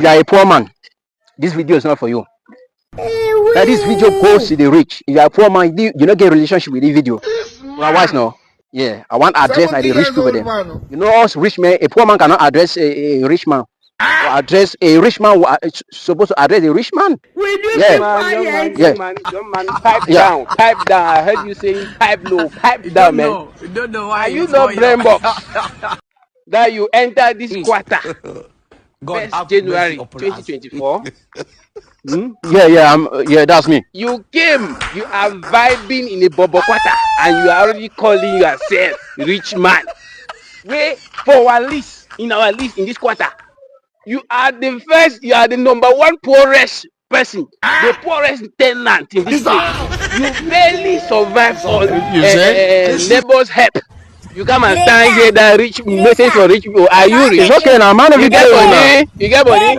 you are a poor man, this video is not for you. That this video goes to the rich. If you are a poor man, you don't get a relationship with this video. Otherwise, no. Yeah, I want address like the rich people then. You know, us rich men, a poor man cannot address a rich man. Or address a rich man who supposed to address a rich man. Yeah, man, pipe down, pipe down. I heard you saying pipe low, pipe down, man. You don't know why. Are you not brain box that you enter this quarter? God, 1st January 2024. Yeah, that's me. You came, you are vibing in a bobo quarter, and you are already calling yourself rich man. Wait for our list, in this quarter. You are the first, you are the number one poorest person, the poorest tenant in this place. You barely survive on neighbor's help. You come and stand here that rich message for rich people. Are you rich? It's okay now, man. You get money? You get money?